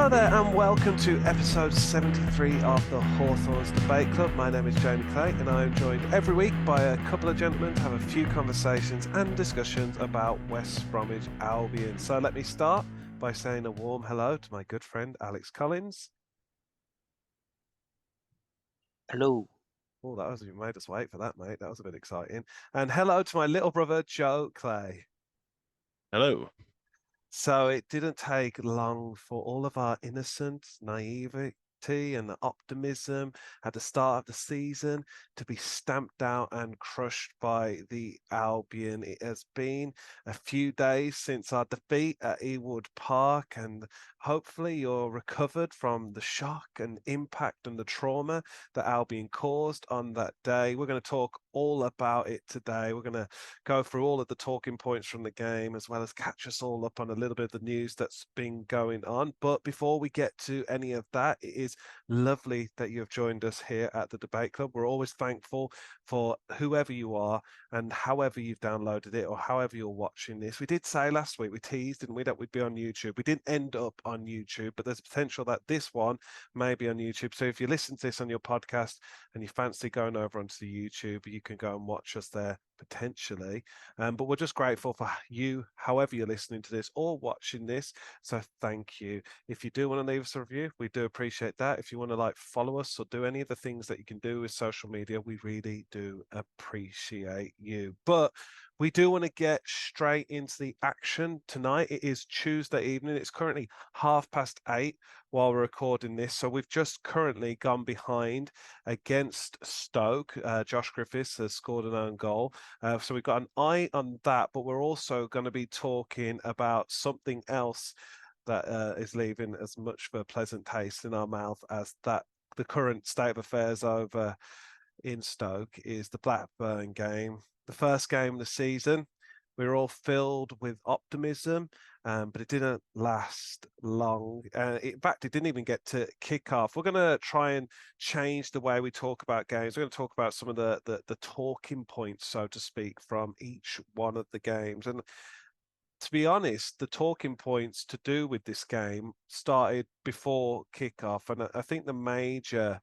Hello there and welcome to episode 73 of the Hawthorns Debate Club. My name is Jamie Clay and I am joined every week by a couple of gentlemen to have a few conversations and discussions about West Bromwich Albion. So let me start by saying a warm hello to my good friend Alex Collins. Hello. Oh, you made us wait for that, mate. That was a bit exciting. And hello to my little brother Joe Clay. Hello. So it didn't take long for all of our innocent naivety and optimism at the start of the season to be stamped out and crushed by the Albion. It has been a few days since our defeat at Ewood Park, and hopefully you're recovered from the shock and impact and the trauma that Albion caused on that day. We're going to talk all about it today. We're going to go through all of the talking points from the game, as well as catch us all up on a little bit of the news that's been going on. But before we get to any of that, it is lovely that you have joined us here at the Debate Club. We're always thankful for whoever you are and however you've downloaded it or however you're watching this. We did say last week, we teased, didn't we, that we'd be on YouTube. We didn't end up on YouTube, but there's potential that this one may be on YouTube. So if you listen to this on your podcast and you fancy going over onto the YouTube, you can go and watch us there potentially. But we're just grateful for you, however you're listening to this or watching this. So thank you. If you do want to leave us a review, we do appreciate that. If you want to follow us or do any of the things that you can do with social media, we really do appreciate you. But we do want to get straight into the action tonight. It is Tuesday evening. It's currently 8:30 while we're recording this. So we've just currently gone behind against Stoke. Josh Griffiths has scored an own goal. So we've got an eye on that, but we're also going to be talking about something else that is leaving as much of a pleasant taste in our mouth as that the current state of affairs over in Stoke is the Blackburn game. The first game of the season, we were all filled with optimism, but it didn't last long. In fact, it didn't even get to kick off. We're going to try and change the way we talk about games. We're going to talk about some of the talking points, so to speak, from each one of the games. And to be honest, the talking points to do with this game started before kickoff. And I think the major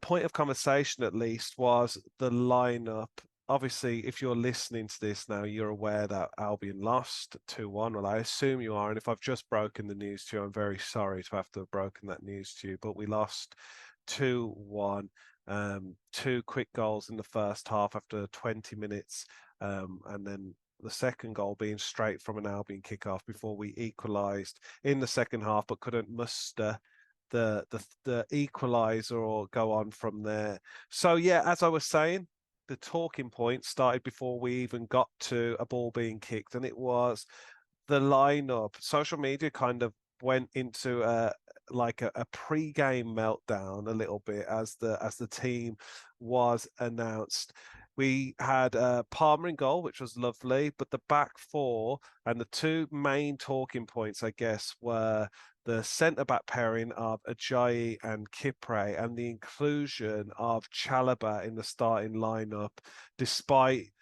point of conversation, at least, was the lineup. Obviously, if you're listening to this now, you're aware that Albion lost 2-1. Well, I assume you are. And if I've just broken the news to you, I'm very sorry to have to have broken that news to you. But we lost 2-1. Two quick goals in the first half after 20 minutes. And then the second goal being straight from an Albion kickoff before we equalised in the second half, but couldn't muster the equaliser or go on from there. So yeah, as I was saying, the talking point started before we even got to a ball being kicked, and it was the lineup. Social media kind of went into a pre-game meltdown a little bit as the team was announced. We had Palmer in goal, which was lovely, but the back four and the two main talking points, I guess, were the centre-back pairing of Ajayi and Kipre and the inclusion of Chalobah in the starting lineup, despite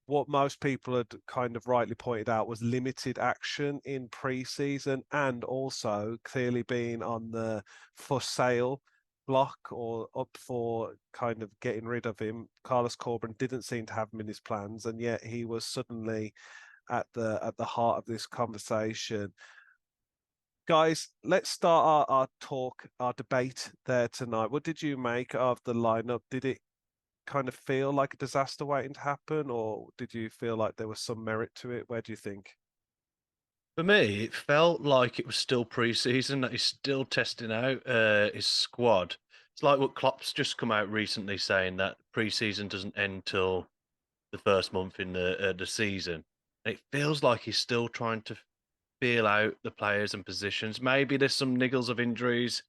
what most people had kind of rightly pointed out was limited action in pre-season and also clearly being on the for sale block or up for kind of getting rid of him. Carlos Corberan didn't seem to have him in his plans, and yet he was suddenly at the heart of this conversation. Guys, let's start our debate there tonight. What did you make of the lineup? Did it kind of feel like a disaster waiting to happen, or did you feel like there was some merit to it? Where do you think? For me, it felt like it was still pre-season, that he's still testing out his squad. It's like what Klopp's just come out recently saying that pre-season doesn't end till the first month in the season. And it feels like he's still trying to feel out the players and positions. Maybe there's some niggles of injuries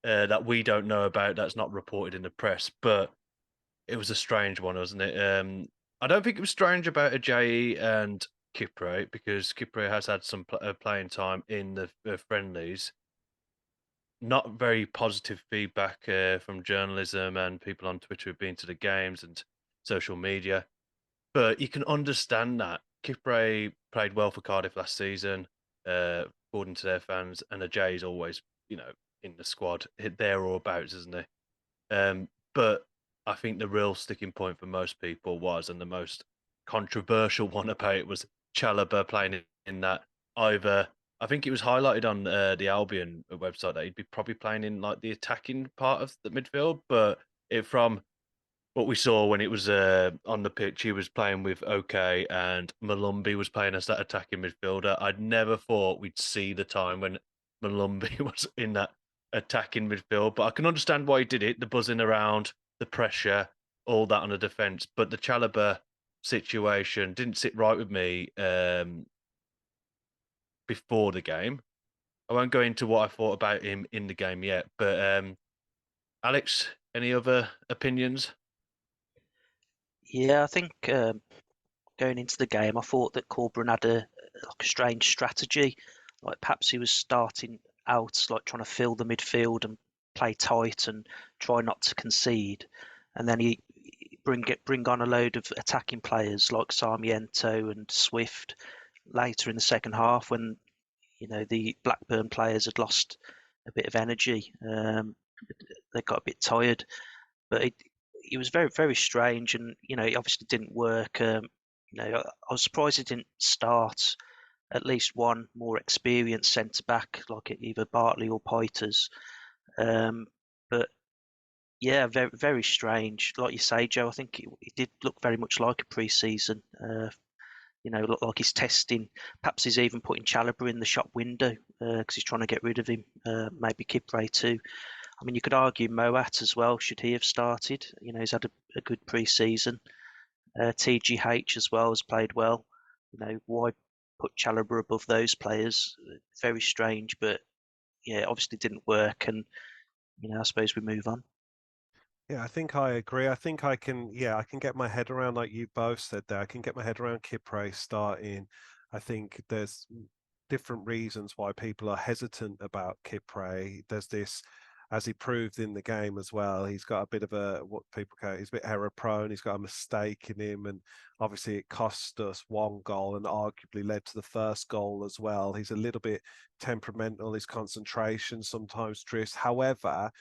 that we don't know about that's not reported in the press, but it was a strange one, wasn't it? I don't think it was strange about Ajayi and Kipre because Kipre has had some playing time in the friendlies. Not very positive feedback from journalism and people on Twitter who've been to the games and social media. But you can understand that. Kipre played well for Cardiff last season. according to their fans, and Ajay's always, in the squad, there or abouts, isn't he? But I think the real sticking point for most people was, and the most controversial one about it was Chalobah playing in that either. I think it was highlighted on the Albion website that he'd be probably playing in like the attacking part of the midfield, but from what we saw when it was on the pitch, he was playing with OK and Malumbi was playing as that attacking midfielder. I'd never thought we'd see the time when Malumbi was in that attacking midfield, but I can understand why he did it. The buzzing around, the pressure, all that on the defence. But the Chalobah situation didn't sit right with me before the game. I won't go into what I thought about him in the game yet, but Alex, any other opinions? Yeah, I think going into the game, I thought that Corberan had like a strange strategy. Like perhaps he was starting out like trying to fill the midfield and play tight and try not to concede, and then he bring on a load of attacking players like Sarmiento and Swift later in the second half when the Blackburn players had lost a bit of energy. They got a bit tired, but it was very very strange, and it obviously didn't work. I was surprised it didn't start at least one more experienced centre back like either Bartley or Poiters. But yeah, very very strange. Like you say, Joe, I think it did look very much like a pre-season. Look like he's testing. Perhaps he's even putting Chalobah in the shop window because he's trying to get rid of him. Maybe Kipre too. I mean, you could argue Moat as well. Should he have started? He's had a good pre-season. TGH as well has played well. Why put Chalobah above those players? Very strange, but yeah, obviously didn't work. And I suppose we move on. Yeah, I think I agree. I think I can, yeah, I can get my head around, like you both said there, I can get my head around Kipre starting. I think there's different reasons why people are hesitant about Kipre. There's this, as he proved in the game as well, he's got a bit of what people call, he's a bit error prone. He's got a mistake in him. And obviously it cost us one goal and arguably led to the first goal as well. He's a little bit temperamental. His concentration sometimes drifts. However,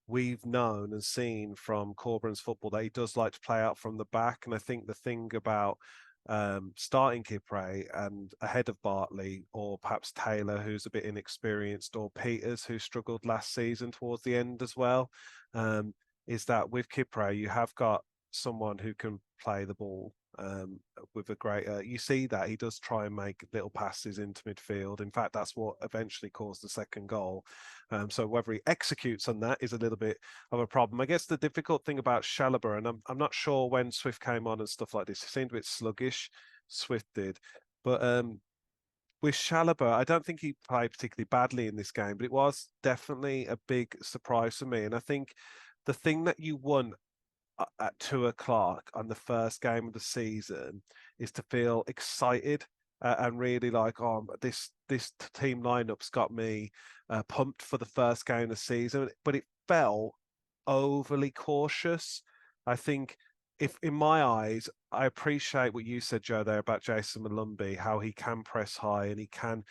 we've known and seen from Corberan's football that he does like to play out from the back. And I think the thing about starting Kipre and ahead of Bartley or perhaps Taylor, who's a bit inexperienced, or Peters, who struggled last season towards the end as well, is that with Kipre, you have got someone who can play the ball with a great. You see that he does try and make little passes into midfield. In fact, that's what eventually caused the second goal. So whether he executes on that is a little bit of a problem. I guess the difficult thing about Chalobah, and I'm not sure when Swift came on and stuff like this, he seemed a bit sluggish. Swift did, but with Chalobah, I don't think he played particularly badly in this game, but it was definitely a big surprise for me. And I think the thing that you want at 2 o'clock on the first game of the season is to feel excited and really like, oh, this team lineup's got me pumped for the first game of the season. But it felt overly cautious. I think if in my eyes, I appreciate what you said, Joe, there about Jason Malumbi, how he can press high and he can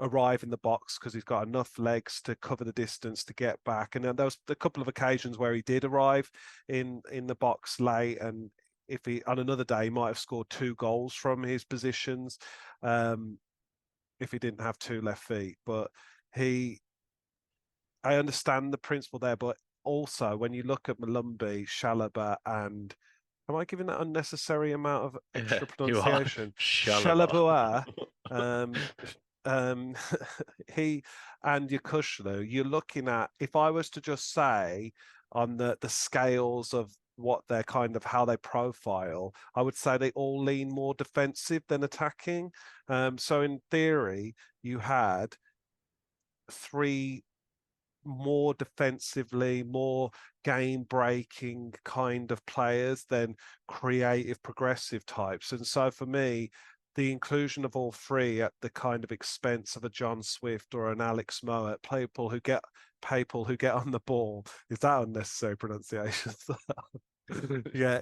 arrive in the box because he's got enough legs to cover the distance to get back. And then there was a couple of occasions where he did arrive in the box late, and if he on another day he might have scored 2 goals from his positions if he didn't have 2 left feet. But I understand the principle there, but also when you look at Malumbi, Chalobah, and am I giving that unnecessary amount of extra You are. pronunciation? Chalobah. Um, he and Yakushlu, you're looking at, if I was to just say on the scales of what they're kind of how they profile, I would say they all lean more defensive than attacking. So in theory, you had 3 more defensively, more game breaking kind of players than creative, progressive types. And so for me, the inclusion of all 3 at the kind of expense of a John Swift or an Alex Mowatt, people who get on the ball, is that unnecessary pronunciation? Yeah,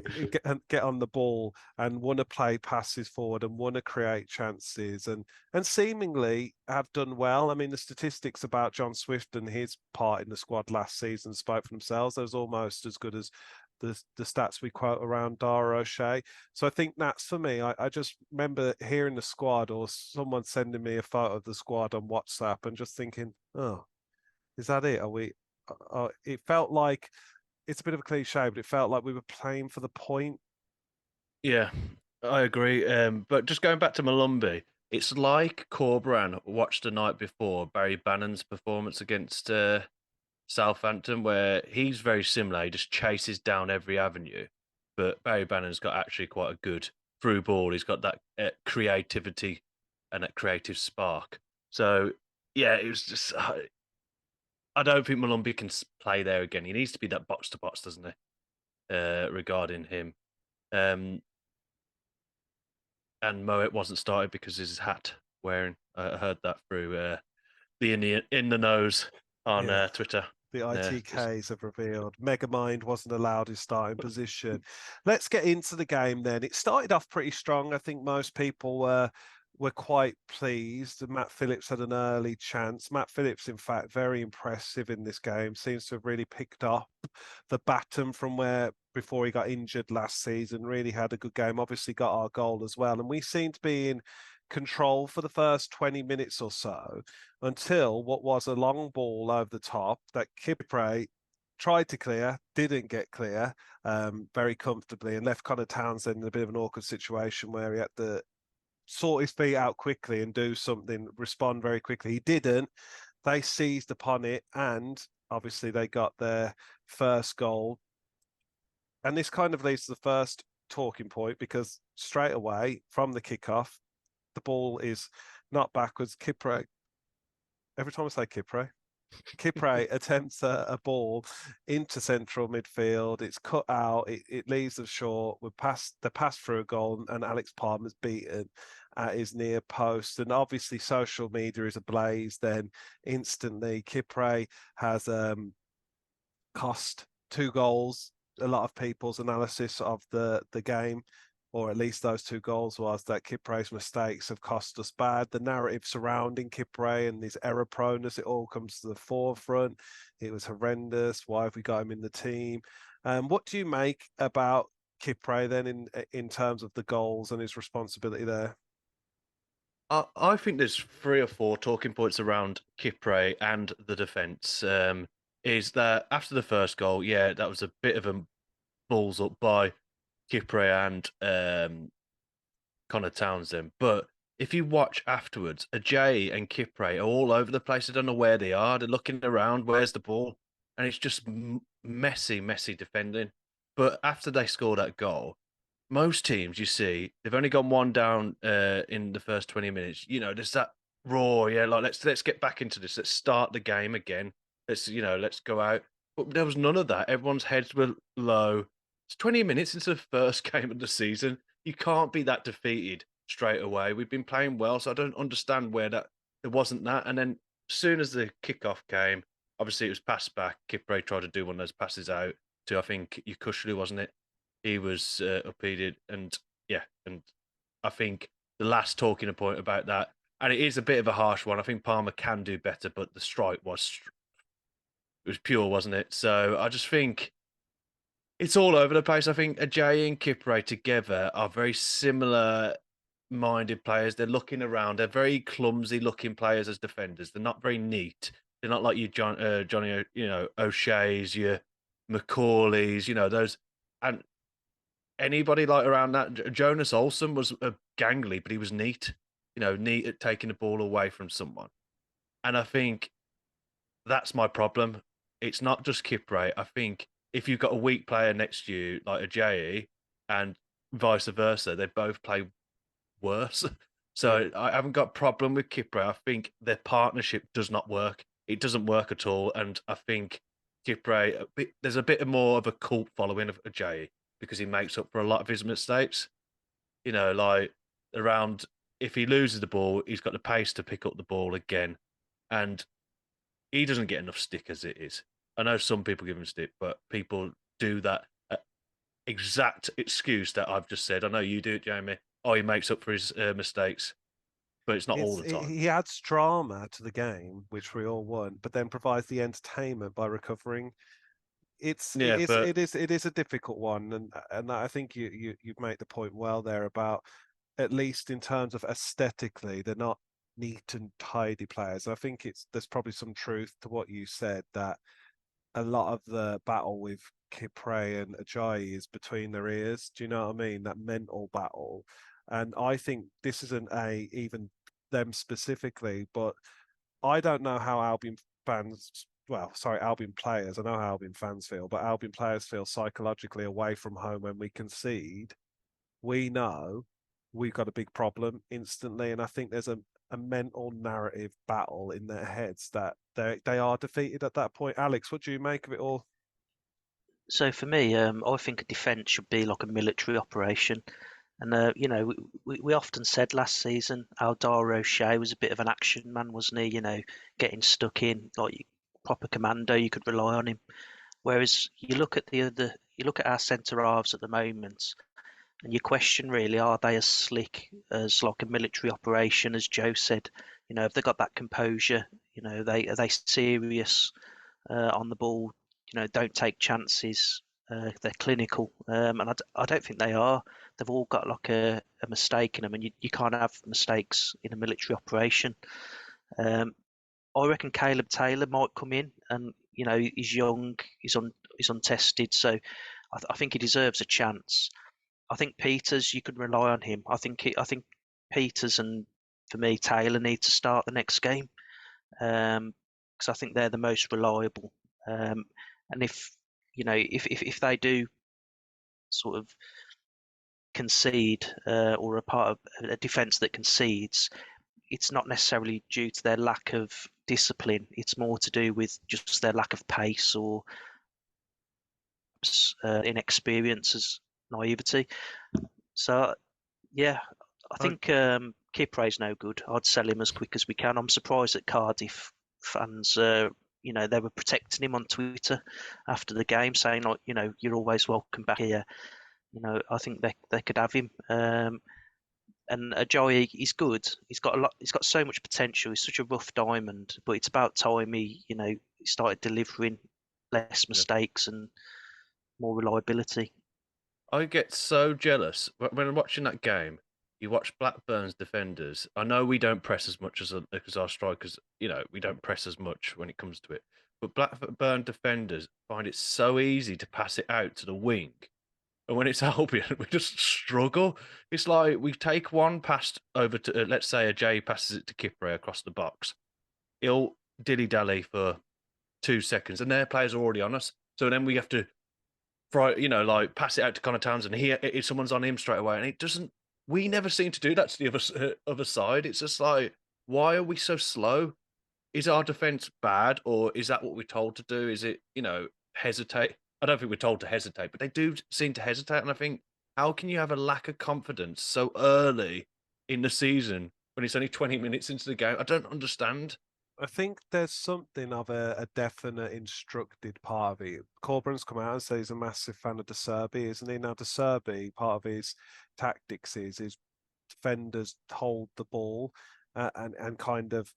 get on the ball and want to play passes forward and want to create chances and seemingly have done well. I mean, the statistics about John Swift and his part in the squad last season spoke for themselves. Those almost as good as the stats we quote around Dara O'Shea. So I think that's for me. I just remember hearing the squad or someone sending me a photo of the squad on WhatsApp and just thinking, oh, is that it? Are we? It felt like it's a bit of a cliche, but it felt like we were playing for the point. Yeah, I agree. But just going back to Malumbi, it's like Corberan watched the night before Barry Bannon's performance against Southampton, where he's very similar. He just chases down every avenue, but Barry Bannon's got actually quite a good through ball. He's got that creativity and that creative spark. So yeah, it was just. I don't think Malumbi can play there again. He needs to be that box to box, doesn't he? Regarding him. Um, and Moet wasn't started because his hat wearing. I heard that through the in the nose on Yeah. Twitter. The Yeah, ITKs have revealed Megamind wasn't allowed his starting position. Let's get into the game then. It started off pretty strong. I think most people were quite pleased. Matt Phillips had an early chance. Matt Phillips, in fact, very impressive in this game. Seems to have really picked up the baton from where before he got injured last season. Really had a good game. Obviously got our goal as well. And we seemed to be in control for the first 20 minutes or so until what was a long ball over the top that Kipre tried to clear, didn't get clear very comfortably, and left Connor Townsend in a bit of an awkward situation where he had to sort his feet out quickly and do something, respond very quickly. He didn't. They seized upon it, and obviously they got their first goal. And this kind of leads to the first talking point because straight away from the kickoff, the ball is not backwards. Kipre, every time I say Kipre attempts a ball into central midfield. It's cut out. It leaves them short. They pass through a goal, and Alex Palmer's beaten at his near post. And obviously, social media is ablaze. Then instantly, Kipre has cost 2 goals. A lot of people's analysis of the game, or at least those 2 goals, was that Kipre's mistakes have cost us bad. The narrative surrounding Kipre and his error proneness, it all comes to the forefront. It was horrendous. Why have we got him in the team? What do you make about Kipre then in terms of the goals and his responsibility there? I think there's 3 or 4 talking points around Kipre and the defence. Is that after the first goal, yeah, that was a bit of a balls up by Kipre and Connor Townsend. But if you watch afterwards, Ajay and Kipre are all over the place. I don't know where they are. They're looking around. Where's the ball? And it's just messy, messy defending. But after they score that goal, most teams you see they've only gone one down in the first 20 minutes. You know, there's that raw, yeah, like let's get back into this. Let's start the game again. Let's go out. But there was none of that. Everyone's heads were low. It's 20 minutes into the first game of the season. You can't be that defeated straight away. We've been playing well, so I don't understand where that there wasn't that. And then as soon as the kickoff came, obviously it was passed back. Kipre tried to do one of those passes out to I think Yukushlu, wasn't it? He was upheated, and yeah, and I think the last talking point about that, and it is a bit of a harsh one. I think Palmer can do better, but the strike was it was pure, wasn't it? So I just think it's all over the place. I think Ajay and Kipre together are very similar minded players. They're looking around. They're very clumsy looking players as defenders. They're not very neat. They're not like you, Johnny, O'Shea's, your Macaulay's, those. And anybody like around that, Jonas Olsen was gangly, but he was neat. Neat at taking the ball away from someone. And I think that's my problem. It's not just Kipre. I think if you've got a weak player next to you, like a Jay, and vice versa, they both play worse. So I haven't got a problem with Kipre. I think their partnership does not work. It doesn't work at all. And I think Kipre, there's a bit more of a cult following of Jay because he makes up for a lot of his mistakes. Like around if he loses the ball, he's got the pace to pick up the ball again. And he doesn't get enough stick as it is. I know some people give him stick, but people do that exact excuse that I've just said. I know you do it, Jamie. Oh, he makes up for his mistakes, but it's not all the time. He adds drama to the game, which we all want, but then provides the entertainment by recovering. Yeah, but It is a difficult one, and I think you make the point well there about, at least in terms of aesthetically, they're not neat and tidy players. I think there's probably some truth to what you said, that a lot of the battle with Kipre and Ajayi is between their ears. Do you know what I mean? That mental battle. And I think this isn't even them specifically, but I don't know how Albion fans, well, sorry, Albion players, I know how Albion fans feel, but Albion players feel psychologically away from home when we concede. We know we've got a big problem instantly. And I think there's a mental narrative battle in their heads that they are defeated at that point. Alex, what do you make of it all? So for me, I think a defence should be like a military operation. And we often said last season, Aldaro O'Shea was a bit of an action man, wasn't he? Getting stuck in like proper commando, you could rely on him. Whereas you look at you look at our centre halves at the moment, and you question really, are they as slick as like a military operation, as Joe said? Have they got that composure? Are they serious on the ball? Don't take chances. They're clinical, and I don't think they are. They've all got like a mistake in them, and you can't have mistakes in a military operation. Um, I reckon Caleb Taylor might come in, and he's young, he's untested, so I think he deserves a chance. I think Peters, you can rely on him. I think Peters and, for me, Taylor need to start the next game, because I think they're the most reliable. And if they do sort of concede, or a part of a defence that concedes, it's not necessarily due to their lack of discipline. It's more to do with just their lack of pace, or inexperience, as naivety. So yeah, I think Kipre's no good. I'd sell him as quick as we can. I'm surprised that Cardiff fans, they were protecting him on Twitter after the game, saying like, you're always welcome back here. I think they could have him. And Ajayi, he's good. He's got a lot. He's got so much potential. He's such a rough diamond. But it's about time he started delivering less mistakes and more reliability. I get so jealous when I'm watching that game. You watch Blackburn's defenders. I know we don't press as much as our strikers. We don't press as much when it comes to it. But Blackburn defenders find it so easy to pass it out to the wing, and when it's Albion, we just struggle. It's like we take one pass over to, let's say, Jay passes it to Kipre across the box. He'll dilly dally for 2 seconds, and their players are already on us. So then we have to pass it out to Connor Townsend. If someone's on him straight away, and it doesn't. We never seem to do that to the other side. It's just like, why are we so slow? Is our defense bad, or is that what we're told to do? Is it hesitate? I don't think we're told to hesitate, but they do seem to hesitate. And I think, how can you have a lack of confidence so early in the season when it's only 20 minutes into the game? I don't understand. I think there's something of a definite instructed part of it. Corberan's come out and said he's a massive fan of De Serbi, isn't he? Now, De Serbi, part of his tactics is defenders hold the ball, and kind of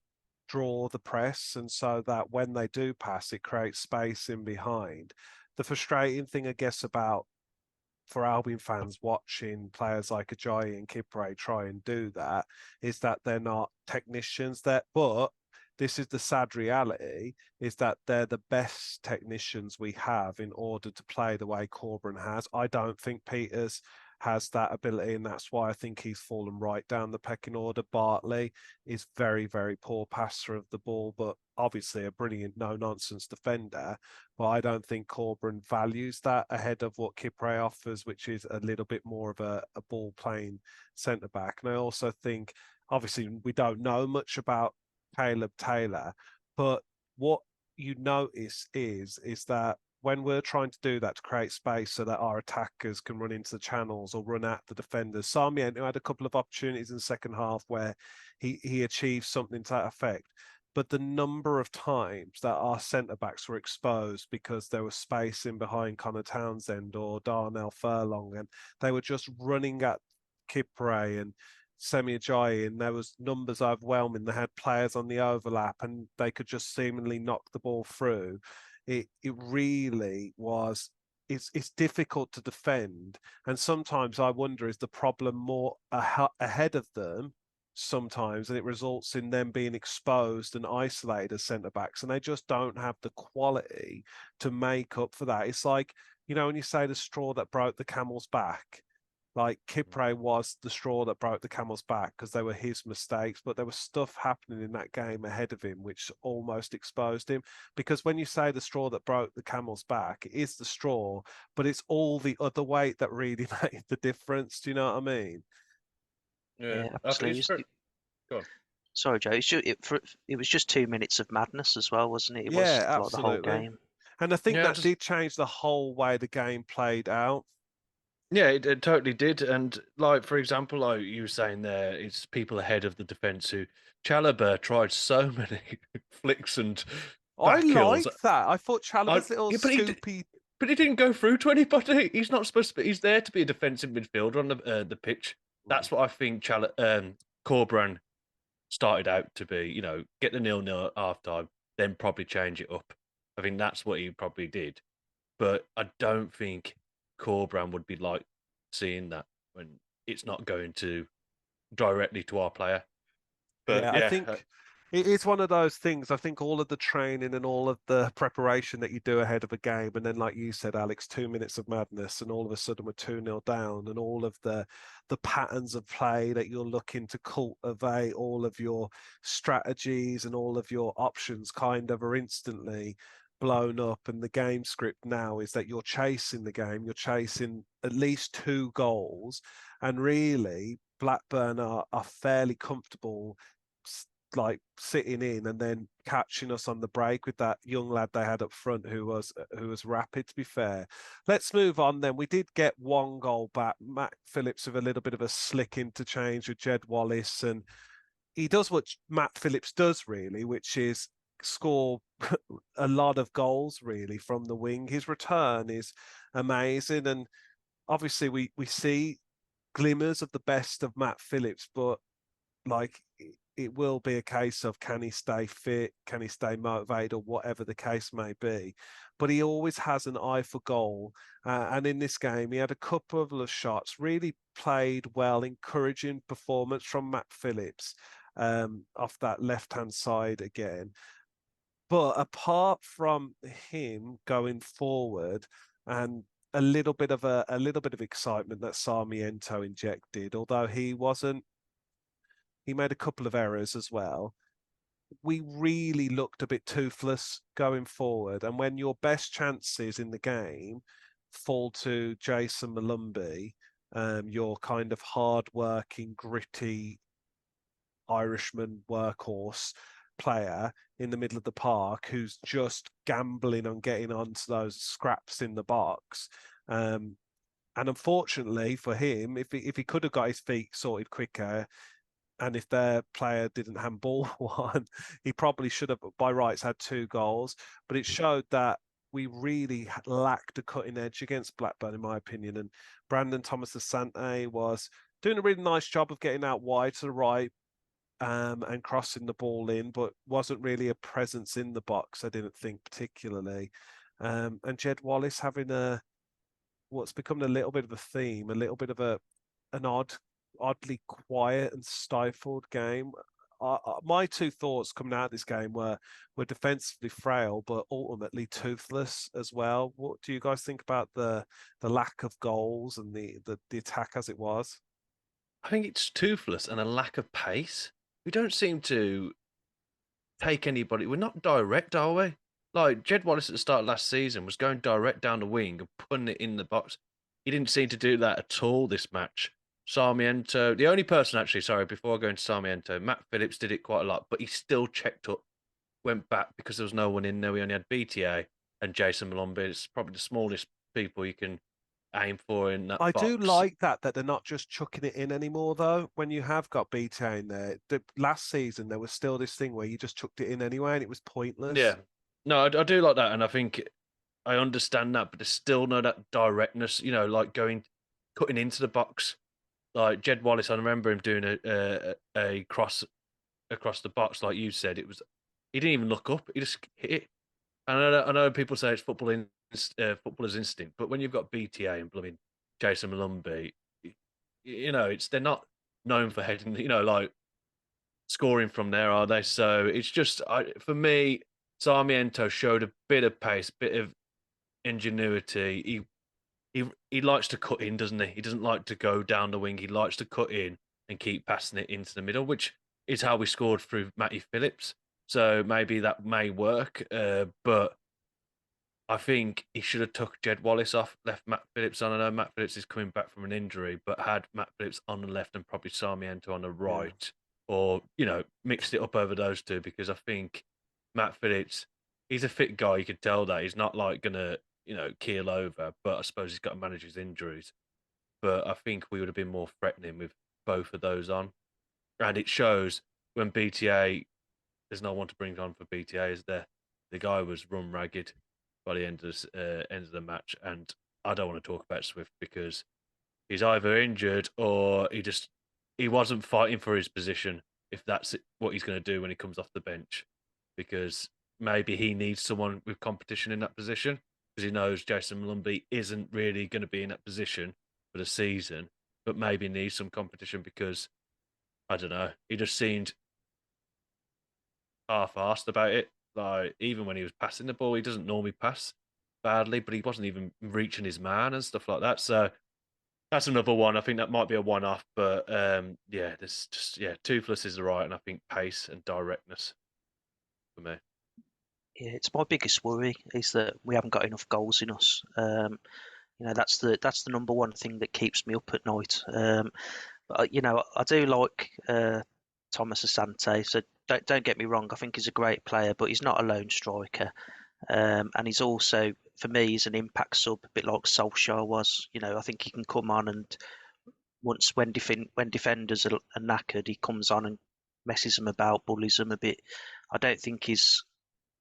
draw the press, and so that when they do pass, it creates space in behind. The frustrating thing, I guess, about for Albion fans watching players like Ajayi and Kipre try and do that is that they're not technicians. But this is the sad reality, is that they're the best technicians we have in order to play the way Corberan has. I don't think Peters has that ability, and that's why I think he's fallen right down the pecking order. Bartley is very, very poor passer of the ball, but obviously a brilliant no-nonsense defender. But I don't think Corberan values that ahead of what Kipre offers, which is a little bit more of a ball-playing centre-back. And I also think, obviously, we don't know much about Caleb Taylor, but what you notice is that when we're trying to do that to create space so that our attackers can run into the channels or run at the defenders, Sarmiento had a couple of opportunities in the second half where he achieved something to that effect. but the number of times that our centre backs were exposed because there was space in behind Connor Townsend or Darnell Furlong, and they were just running at Kipre and Semi Ajayi, and there was numbers overwhelming. They had players on the overlap, and they could just seemingly knock the ball through. It really was. It's difficult to defend, and sometimes I wonder, is the problem more ahead of them sometimes, and it results in them being exposed and isolated as centre backs, and they just don't have the quality to make up for that. It's like, when you say the straw that broke the camel's back, like Kipre was the straw that broke the camel's back because they were his mistakes, but there was stuff happening in that game ahead of him which almost exposed him. Because when you say the straw that broke the camel's back, it is the straw, but it's all the other weight that really made the difference. Do you know what I mean? Yeah, absolutely. Go on. Sorry, Joe. It was just 2 minutes of madness as well, wasn't it? It Yeah, was like the whole absolutely. game. And I think Yeah, that did change the whole way the game played out. Yeah, it totally did. And like, for example, like you were saying there, it's people ahead of the defence who Chalobah tried so many flicks and I back heels. like that. I thought Chalobah's little Yeah, scoopy. but he didn't go through to anybody. He's not supposed to be. He's there to be a defensive midfielder on the pitch. That's what I think Corberan started out to be. Get the 0-0 at half time, then probably change it up. I think that's what he probably did. But I don't think Corberan would be like seeing that when it's not going to directly to our player. But Yeah, I yeah, think it's one of those things. I think all of the training and all of the preparation that you do ahead of a game, and then, like you said, Alex, 2 minutes of madness, and all of a sudden we're 2-0 down, and all of the patterns of play that you're looking to cultivate, all of your strategies and all of your options kind of are instantly blown up. And the game script now is that you're chasing the game, you're chasing at least 2 goals, and really Blackburn are fairly comfortable like sitting in and then catching us on the break with that young lad they had up front who was rapid, to be fair. Let's move on then. We did get 1 goal back. Matt Phillips with a little bit of a slick interchange with Jed Wallace, and he does what Matt Phillips does really, which is score a lot of goals really from the wing. His return is amazing, and obviously we see glimmers of the best of Matt Phillips, but like it will be a case of, can he stay fit, can he stay motivated, or whatever the case may be. But he always has an eye for goal, and in this game he had a couple of shots, really played well, encouraging performance from Matt Phillips off that left hand side again. But apart from him going forward and a little bit of excitement that Sarmiento injected, although he made a couple of errors as well. We really looked a bit toothless going forward. And when your best chances in the game fall to Jason Malumbi, your kind of hard-working, gritty Irishman workhorse player in the middle of the park who's just gambling on getting onto those scraps in the box. And unfortunately for him, if he could have got his feet sorted quicker, and if their player didn't handball one, he probably should have, by rights, had 2 goals. But it showed that we really lacked a cutting edge against Blackburn, in my opinion. And Brandon Thomas Asante was doing a really nice job of getting out wide to the right and crossing the ball in, but wasn't really a presence in the box, I didn't think, particularly. And Jed Wallace having what's become a little bit of a theme, a little bit of an oddly quiet and stifled game. My 2 thoughts coming out of this game were defensively frail, but ultimately toothless as well. What do you guys think about the lack of goals and the attack as it was? I think it's toothless and a lack of pace. We don't seem to take anybody. We're not direct, are we? Like Jed Wallace at the start of last season was going direct down the wing and putting it in the box. He didn't seem to do that at all this match. Sarmiento, the only person actually, sorry, before I go into Sarmiento, Matt Phillips did it quite a lot, but he still checked up, went back because there was no one in there. We only had BTA and Jason Malombi. It's probably the smallest people you can aim for in that I box. do like that they're not just chucking it in anymore, though. When you have got BTA in there, last season there was still this thing where you just chucked it in anyway, and it was pointless. Yeah, no, I do like that, and I think I understand that, but there's still no that directness. Like cutting into the box. Like Jed Wallace, I remember him doing a cross across the box, like you said. He didn't even look up; he just hit it. And I know people say it's footballer's instinct, but when you've got BTA and blooming Jason Malumbi, they're not known for heading, like scoring from there, are they? So it's just, for me, Sarmiento showed a bit of pace, bit of ingenuity. He likes to cut in, doesn't he? He doesn't like to go down the wing. He likes to cut in and keep passing it into the middle, which is how we scored through Matty Phillips. So maybe that may work, but I think he should have took Jed Wallace off, left Matt Phillips on. I know Matt Phillips is coming back from an injury, but had Matt Phillips on the left and probably Sarmiento on the right, or mixed it up over those two, because I think Matt Phillips, he's a fit guy. You could tell that he's not like gonna keel over, but I suppose he's got to manage his injuries. But I think we would have been more threatening with both of those on, and it shows when BTA. There's no one to bring on for BTA, is there? The guy was run ragged by the end of the match, and I don't want to talk about Swift because he's either injured or he wasn't fighting for his position. If that's what he's going to do when he comes off the bench, because maybe he needs someone with competition in that position, because he knows Jason Malumbi isn't really going to be in that position for the season, but maybe needs some competition because I don't know. He just seemed half-assed about it. Like, even when he was passing the ball, he doesn't normally pass badly, but he wasn't even reaching his man and stuff like that. So that's another one. I think that might be a one-off, but there's just toothless is right, and I think pace and directness for me. Yeah, it's my biggest worry is that we haven't got enough goals in us. That's the number one thing that keeps me up at night. But I do like Thomas Asante. So don't get me wrong. I think he's a great player, but he's not a lone striker. And he's also, for me, he's an impact sub, a bit like Solskjaer was. I think he can come on and when defenders are knackered, he comes on and messes them about, bullies them a bit. I don't think he's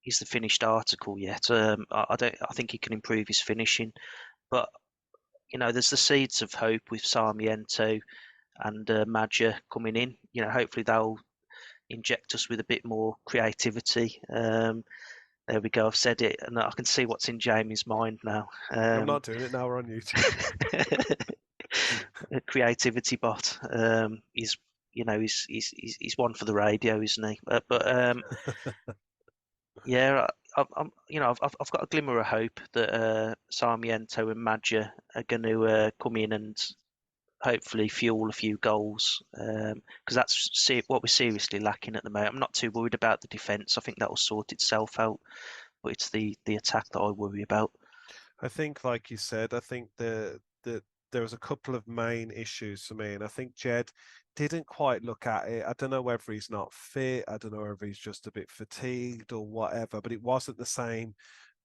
the finished article yet. I don't. I think he can improve his finishing, but there's the seeds of hope with Sarmiento and Madja coming in. Hopefully they'll inject us with a bit more creativity. There we go. I've said it, and I can see what's in Jamie's mind now. I'm not doing it now. We're on YouTube. Creativity bot. He's one for the radio, isn't he? Yeah, I've got a glimmer of hope that Sarmiento and Madja are going to come in and hopefully fuel a few goals, because that's what we're seriously lacking at the moment. I'm not too worried about the defence. I think that will sort itself out, but it's the attack that I worry about. I think, like you said, I think there was a couple of main issues for me, and I think Jed didn't quite look at it. I don't know whether he's not fit. I don't know whether he's just a bit fatigued or whatever, but it wasn't the same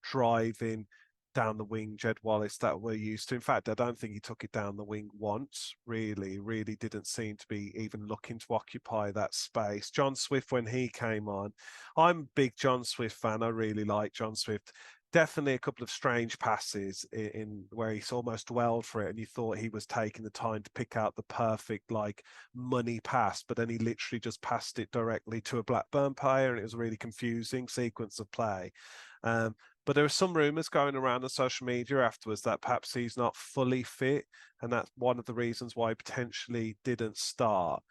driving down the wing Jed Wallace that we're used to. In fact, I don't think he took it down the wing once, really. Really didn't seem to be even looking to occupy that space. John Swift, when he came on, I'm a big John Swift fan. I really like John Swift. Definitely a couple of strange passes in where he's almost dwelled for it, and you thought he was taking the time to pick out the perfect money pass, but then he literally just passed it directly to a Blackburn player, and it was a really confusing sequence of play. But there were some rumours going around on social media afterwards that perhaps he's not fully fit, and that's one of the reasons why he potentially didn't start.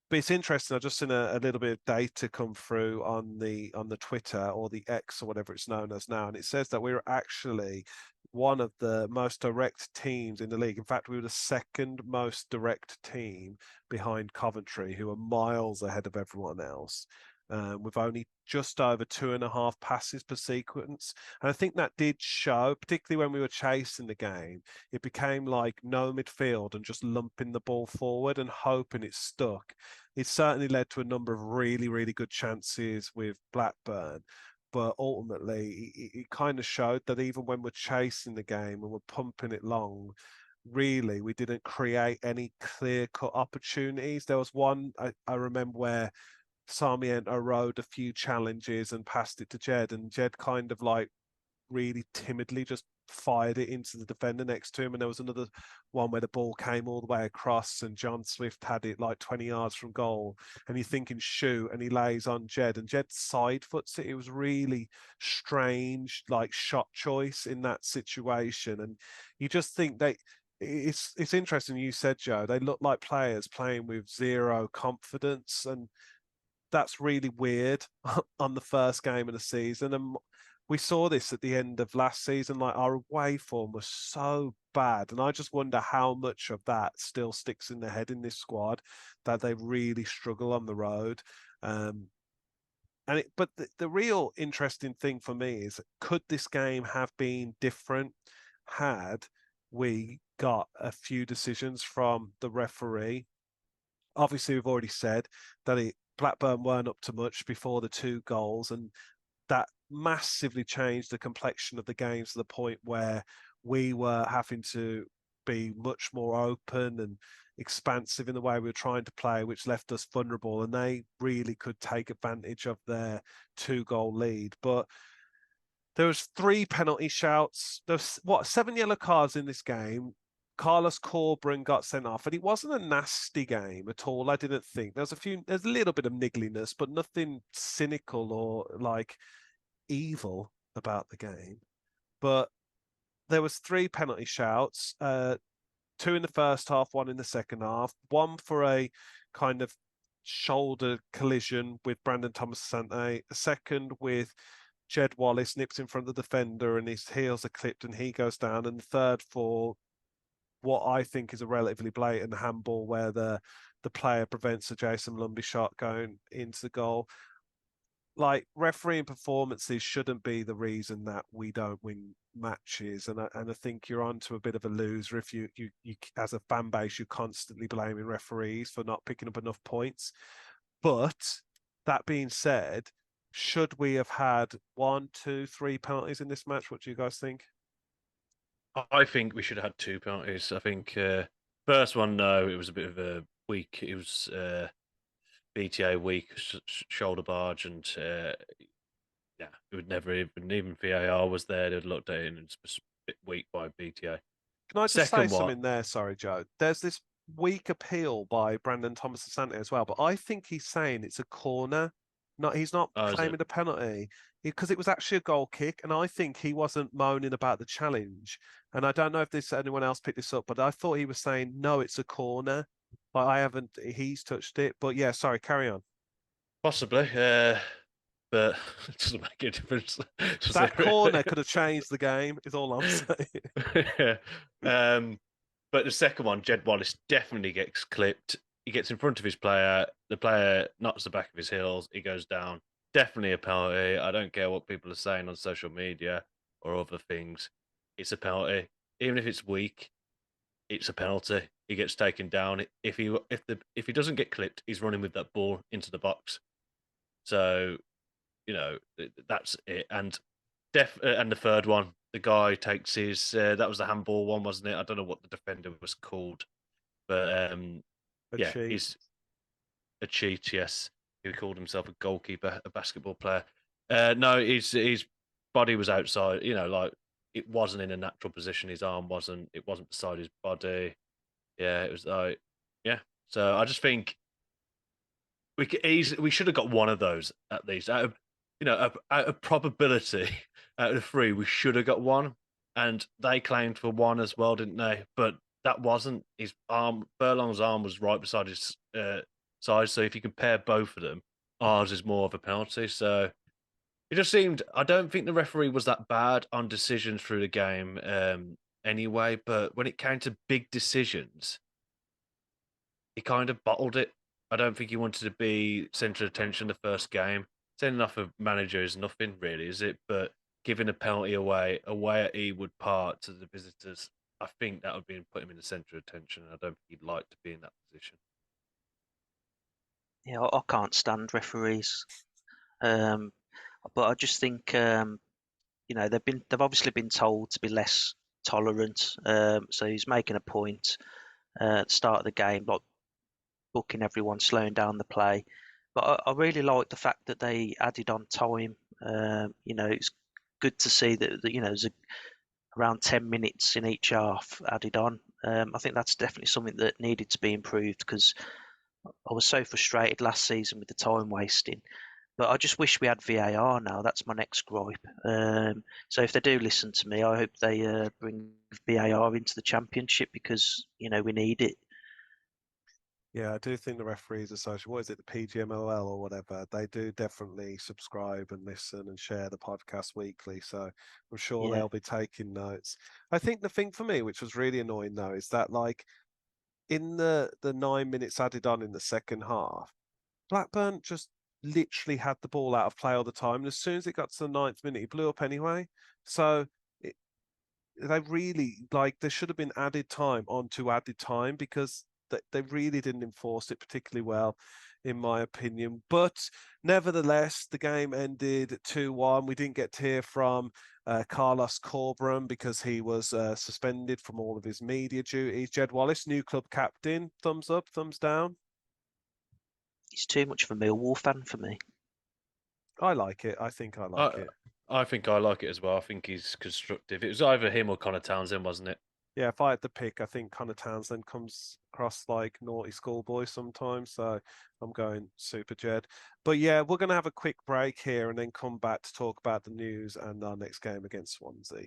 But it's interesting. I've just seen a little bit of data come through on the Twitter, or the X, or whatever it's known as now, and it says that we're actually one of the most direct teams in the league. In fact, we were the second most direct team behind Coventry, who are miles ahead of everyone else. With only just over 2.5 passes per sequence. And I think that did show, particularly when we were chasing the game. It became like no midfield and just lumping the ball forward and hoping it stuck. It certainly led to a number of really, really good chances with Blackburn. but ultimately it kind of showed that even when we're chasing the game and we're pumping it long, really we didn't create any clear-cut opportunities. There was one I remember where Sarmiento rode a few challenges and passed it to Jed, and Jed kind of like really timidly just fired it into the defender next to him. And there was another one where the ball came all the way across and John Swift had it like 20 yards from goal. And you're thinking shoot, and he lays on Jed, and Jed side foots it. It was really strange, like shot choice in that situation. And you just think it's interesting you said, Joe, they look like players playing with zero confidence, and that's really weird on the first game of the season. And we saw this at the end of last season. Like, our away form was so bad, and I just wonder how much of that still sticks in the head in this squad, that they really struggle on the road. But the real interesting thing for me is, could this game have been different had we got a few decisions from the referee? Obviously, we've already said that Blackburn weren't up to much before the 2 goals, and that massively changed the complexion of the game to the point where we were having to be much more open and expansive in the way we were trying to play, which left us vulnerable, and they really could take advantage of their 2-goal lead. But there was 3 penalty shouts. There's 7 yellow cards in this game. Carlos Corberan got sent off, and it wasn't a nasty game at all. I didn't think there's a little bit of niggliness, but nothing cynical or like evil about the game. But there was 3 penalty shouts, 2 in the first half, 1 in the second half, 1 for a kind of shoulder collision with Brandon Thomas-Asante, a second with Jed Wallace nips in front of the defender and his heels are clipped and he goes down, and the third for what I think is a relatively blatant handball where the player prevents a Jason Lumby shot going into the goal. Like, refereeing performances shouldn't be the reason that we don't win matches, and I think you're onto a bit of a loser if you as a fan base, you're constantly blaming referees for not picking up enough points. But that being said, should we have had 1, 2, 3 penalties in this match? What do you guys think? I think we should have had 2 penalties. I think first one, no, it was a bit of a weak. It was BTA weak shoulder barge, and yeah, it would never even VAR was there. They'd looked at it and it's a bit weak by BTA. Can I just say Second one, something there? Sorry, Joe. There's this weak appeal by Brandon Thomas-Asante as well, but I think he's saying it's a corner. He's not oh, is it? claiming a penalty because it was actually a goal kick, and I think he wasn't moaning about the challenge. And I don't know if anyone else picked this up, but I thought he was saying no, it's a corner. But he's touched it. But yeah, sorry, carry on. Possibly, but it doesn't make a difference. That corner could have changed the game, is all I'm saying. Yeah. But the second one, Jed Wallace definitely gets clipped. He gets in front of his player. The player knocks the back of his heels. He goes down. Definitely a penalty. I don't care what people are saying on social media or other things. It's a penalty. Even if it's weak, it's a penalty. He gets taken down. If he doesn't get clipped, he's running with that ball into the box. So, that's it. And the third one, the guy takes his that was the handball one, wasn't it? I don't know what the defender was called, but yeah, cheat. he's a cheat. Yes, he called himself a goalkeeper, a basketball player. No, his body was outside. Like, it wasn't in a natural position. His arm wasn't. It wasn't beside his body. Yeah, it was like, yeah. So I just think we should have got one of those at least. Out of probability, out of 3, we should have got one. And they claimed for 1 as well, didn't they? But that wasn't his arm. Furlong's arm was right beside his side. So if you compare both of them, ours is more of a penalty. So it just seemed. I don't think the referee was that bad on decisions through the game, anyway. But when it came to big decisions, he kind of bottled it. I don't think he wanted to be centre of attention the first game. Sending off a manager is nothing, really, is it? But giving a penalty away at Ewood Park to the visitors, I think that would be put him in the centre of attention. I don't think he'd like to be in that position. Yeah, I can't stand referees. I But I just think they've obviously been told to be less tolerant. So he's making a point at the start of the game, like booking everyone, slowing down the play. But I really like the fact that they added on time. It's good to see that there's around 10 minutes in each half added on. I think that's definitely something that needed to be improved because I was so frustrated last season with the time wasting. But I just wish we had VAR now. That's my next gripe. So if they do listen to me, I hope they bring VAR into the championship because we need it. Yeah, I do think the referees association, what is it, the PGMOL or whatever, they do definitely subscribe and listen and share the podcast weekly. So I'm sure Yeah, they'll be taking notes. I think the thing for me, which was really annoying though, is that like in the 9 minutes added on in the second half, Blackburn just literally had the ball out of play all the time. And as soon as it got to the 9th minute, he blew up anyway. So they really there should have been added time onto added time because they really didn't enforce it particularly well, in my opinion. But nevertheless, the game ended 2-1. We didn't get to hear from Carlos Corberan because he was suspended from all of his media duties. Jed Wallace, new club captain. Thumbs up, thumbs down. he's too much of a Millwall fan for me. I like it. I think I like I it. I think I like it as well. I think he's constructive. It was either him or Connor Townsend, wasn't it? Yeah, if I had to pick, I think Connor Townsend comes across like naughty schoolboy sometimes. So I'm going Super Jed. But yeah, we're going to have a quick break here and then come back to talk about the news and our next game against Swansea.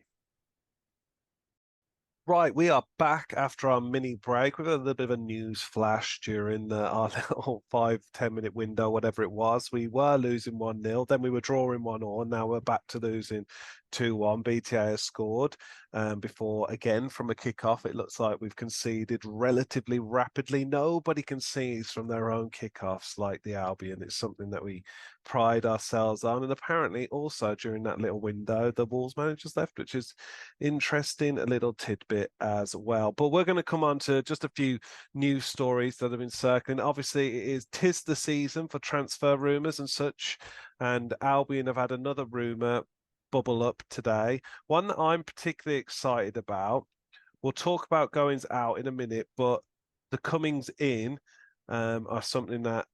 Right, we are back after our mini break. We've had a little bit of a news flash during our little 5-10 minute window, whatever it was. We were losing 1-0, then we were drawing 1-1. Now we're back to losing 2-1. BTA has scored before, again, from a kickoff. It looks like we've conceded relatively rapidly. Nobody concedes from their own kickoffs like the Albion. It's something that we pride ourselves on. And apparently, also during that little window, the Wolves managers left, which is interesting, a little tidbit as well. But we're going to come on to just a few news stories that have been circling. Obviously, tis the season for transfer rumours and such, and Albion have had another rumour bubble up today. One that I'm particularly excited about. We'll talk about goings out in a minute, but the comings in are something that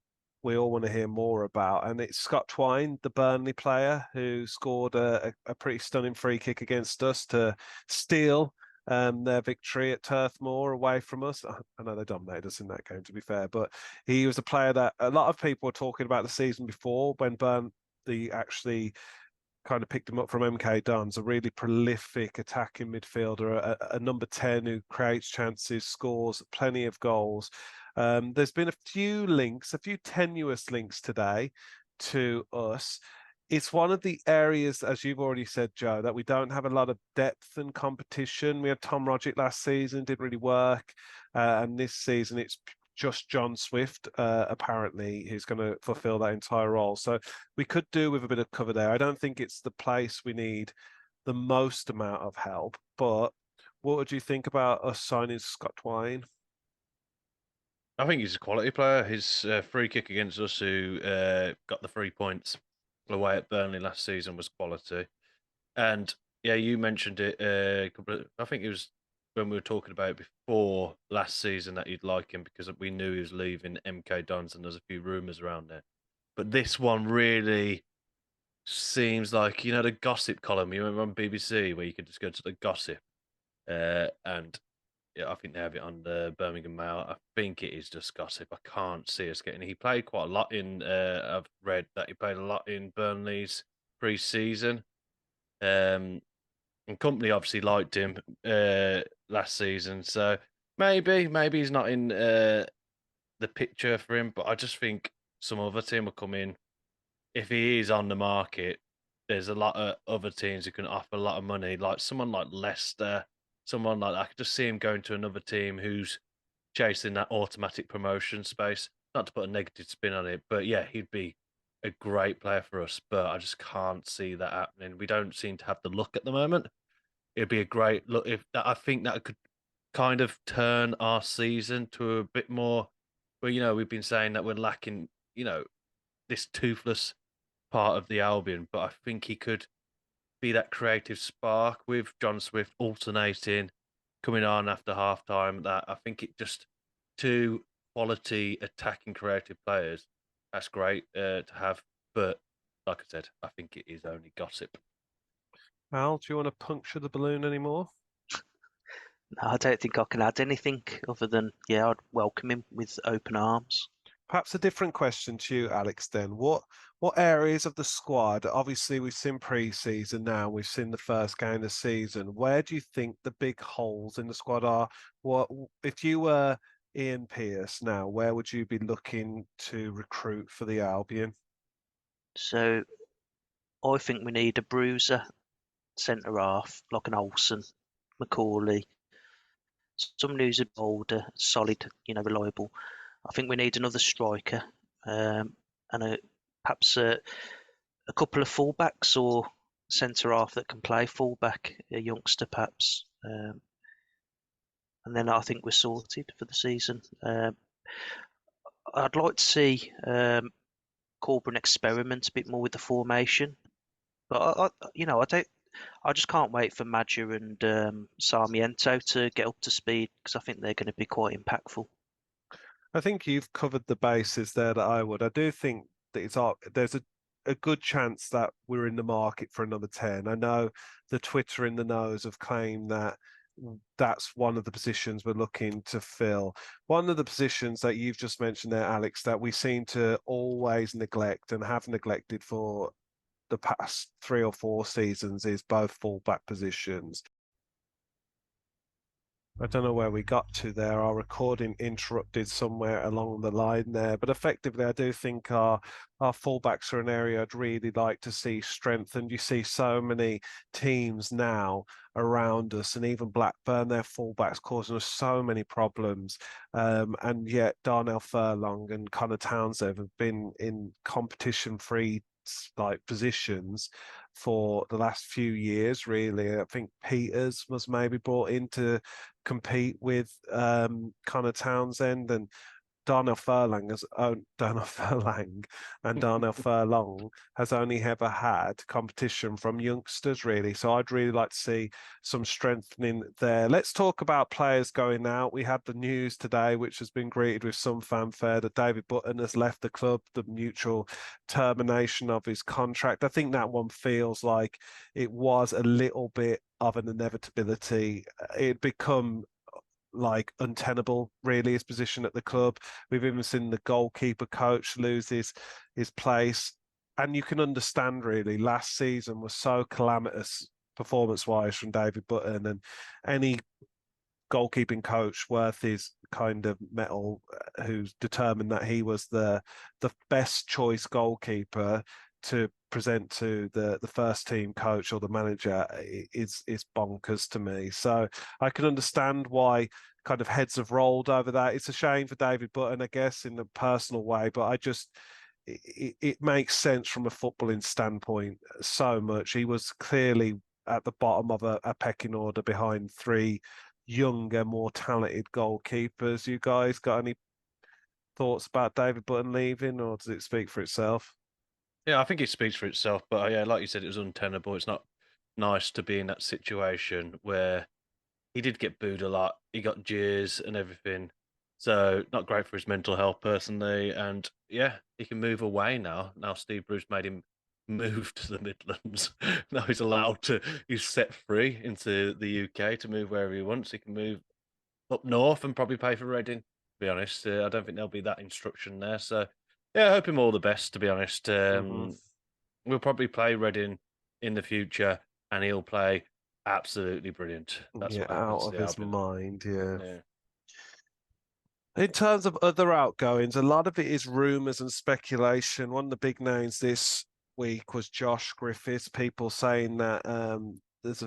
we all want to hear more about. And it's Scott Twine, the Burnley player, who scored a pretty stunning free kick against us to steal their victory at Turf Moor away from us. I know they dominated us in that game, to be fair, but he was a player that a lot of people were talking about the season before when Burnley actually kind of picked him up from MK Dons, a really prolific attacking midfielder, a number 10 who creates chances, scores plenty of goals. There's been a few links, a few tenuous links today to us. It's one of the areas, as you've already said, Joe, that we don't have a lot of depth and competition. We had Tom Rogic last season, didn't really work. And this season, it's just John Swift, apparently, who's going to fulfill that entire role. So we could do with a bit of cover there. I don't think it's the place we need the most amount of help, but what would you think about us signing Scott Twine? I think he's a quality player. His free kick against us, who got the 3 points away at Burnley last season, was quality. And yeah, you mentioned it. I think it was when we were talking about it before last season that you'd like him because we knew he was leaving MK Dons, and there's a few rumours around there. But this one really seems like the gossip column. You remember on BBC where you could just go to the gossip, and yeah, I think they have it on the Birmingham Mail. I think it is just gossip. I can't see us getting. He played quite a lot in. I've read that he played a lot in Burnley's pre-season. And company obviously liked him last season, so maybe he's not in the picture for him. But I just think some other team will come in if he is on the market. There's a lot of other teams who can offer a lot of money, like someone like Leicester, someone like that. I could just see him going to another team who's chasing that automatic promotion space. Not to put a negative spin on it, but yeah, he'd be a great player for us. But I just can't see that happening. We don't seem to have the look at the moment. It'd be a great look if that. I think that could kind of turn our season to a bit more. Well, we've been saying that we're lacking. This toothless part of the Albion, but I think he could be that creative spark with John Swift alternating, coming on after half time. That I think it just two quality attacking creative players. That's great to have, but like I said, I think it is only gossip. Al, do you want to puncture the balloon anymore? No, I don't think I can add anything other than, yeah, I'd welcome him with open arms. Perhaps a different question to you, Alex, then. What areas of the squad, obviously we've seen pre-season now, we've seen the first game of the season. Where do you think the big holes in the squad are? What if you were Ian Pearce now, where would you be looking to recruit for the Albion? So I think we need a bruiser centre half, like an Olsen, Macaulay, someone who's a bit older, solid, reliable. I think we need another striker, and perhaps a couple of fullbacks or centre half that can play fullback, a youngster perhaps. And then I think we're sorted for the season. I'd like to see Corberan experiment a bit more with the formation, but I don't. I just can't wait for Maja and Sarmiento to get up to speed because I think they're going to be quite impactful. I think you've covered the bases there that I would. I do think that there's a good chance that we're in the market for another 10. I know the Twitter in the knows have claimed that that's one of the positions we're looking to fill. One of the positions that you've just mentioned there, Alex, that we seem to always neglect and have neglected for the past 3 or 4 seasons is both fullback positions. I don't know where we got to there. Our recording interrupted somewhere along the line there, but effectively, I do think our fullbacks are an area I'd really like to see strengthened. You see so many teams now around us, and even Blackburn, their fullbacks causing us so many problems. And yet, Darnell Furlong and Connor Townsend have been in competition-free like positions for the last few years. Really, I think Peters was maybe brought in to compete with Connor Townsend, and Darnell Furlong has Darnell Furlong and Darnell Furlong has only ever had competition from youngsters, really. So I'd really like to see some strengthening there. Let's talk about players going out. We had the news today, which has been greeted with some fanfare, that David Button has left the club, the mutual termination of his contract. I think that one feels like it was a little bit of an inevitability. It'd become like untenable, really, his position at the club. We've even seen the goalkeeper coach lose his place. And you can understand, really, last season was so calamitous performance-wise from David Button, and any goalkeeping coach worth his kind of metal who's determined that he was the best choice goalkeeper to present to the first team coach or the manager is bonkers to me. So I can understand why kind of heads have rolled over that. It's a shame for David Button, I guess, in a personal way, but it makes sense from a footballing standpoint so much. He was clearly at the bottom of a pecking order behind three younger, more talented goalkeepers. You guys got any thoughts about David Button leaving, or does it speak for itself? Yeah, I think it speaks for itself. But yeah, like you said, it was untenable. It's not nice to be in that situation where he did get booed a lot. He got jeers and everything. So not great for his mental health personally. And yeah, he can move away now. Now Steve Bruce made him move to the Midlands. Now he's allowed to, he's set free into the UK to move wherever he wants. He can move up north and probably pay for Reading, to be honest. I don't think there'll be that instruction there. So yeah, I hope him all the best, to be honest. Mm-hmm. We'll probably play Reading in the future and he'll play absolutely brilliant. That's Yeah, what out happens to of the his Albion. mind. Yeah. Yeah. In terms of other outgoings, a lot of it is rumours and speculation. One of the big names this week was Josh Griffiths. People saying that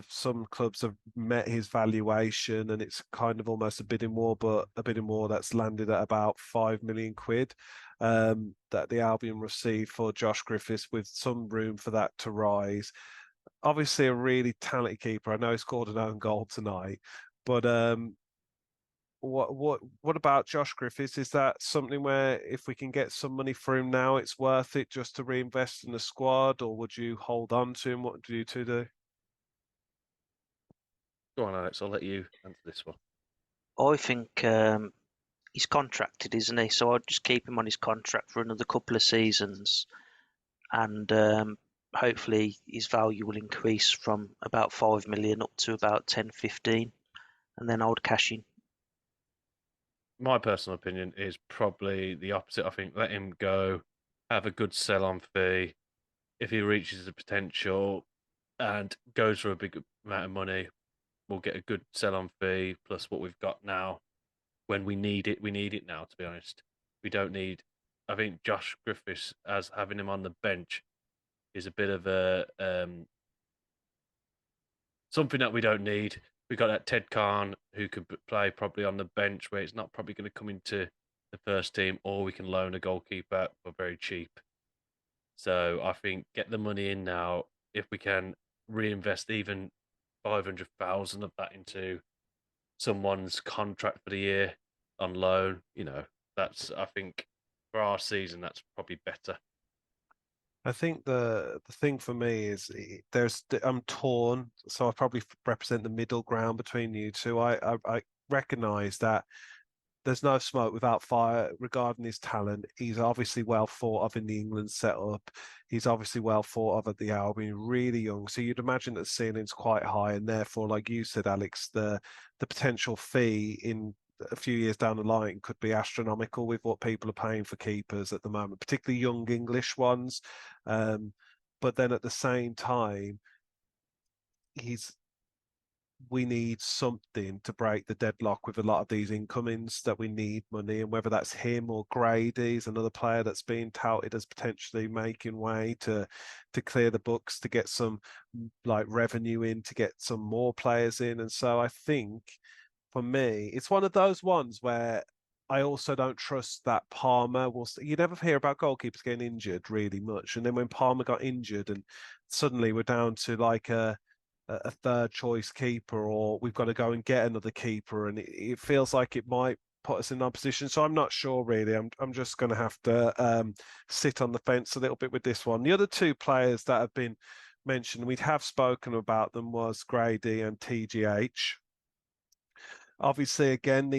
some clubs have met his valuation, and it's kind of almost a bidding war, but a bidding war that's landed at about 5 million quid that the Albion received for Josh Griffiths, with some room for that to rise. Obviously, a really talented keeper. I know he scored an own goal tonight, but what about Josh Griffiths? Is that something where if we can get some money for him now, it's worth it just to reinvest in the squad, or would you hold on to him? What do you two do? Go on, Alex. I'll let you answer this one. I think he's contracted, isn't he? So I'd just keep him on his contract for another couple of seasons, and hopefully his value will increase from about 5 million up to about 10, 15, and then I would cash in. My personal opinion is probably the opposite. I think let him go, have a good sell-on fee. If he reaches the potential and goes for a big amount of money, we'll get a good sell-on fee plus what we've got now. When we need it now. To be honest, we don't need. I think Josh Griffiths, as having him on the bench, is a bit of a something that we don't need. We got that Ted Khan who could play probably on the bench, where it's not probably going to come into the first team, or we can loan a goalkeeper for very cheap. So I think get the money in now. If we can reinvest even 500,000 of that into someone's contract for the year on loan, that's I think for our season that's probably better. I think the thing for me is I'm torn, so I probably represent the middle ground between you two. I recognise that there's no smoke without fire regarding his talent. He's obviously well thought of in the England setup. He's obviously well thought of at the Albion, really young. So you'd imagine that the ceiling's quite high, and therefore, like you said, Alex, the potential fee in a few years down the line could be astronomical with what people are paying for keepers at the moment, particularly young English ones. Um, but then at the same time, he's we need something to break the deadlock with a lot of these incomings that we need money, and whether that's him or Grady's another player that's being touted as potentially making way to clear the books, to get some like revenue in, to get some more players in. And so I think for me, it's one of those ones where I also don't trust that Palmer will. You never hear about goalkeepers getting injured really much, and then when Palmer got injured, and suddenly we're down to like a third choice keeper, or we've got to go and get another keeper, and it feels like it might put us in that position. So I'm not sure really. I'm just going to have to sit on the fence a little bit with this one. The other two players that have been mentioned, we have spoken about them, was Grady and TGH. Obviously, again,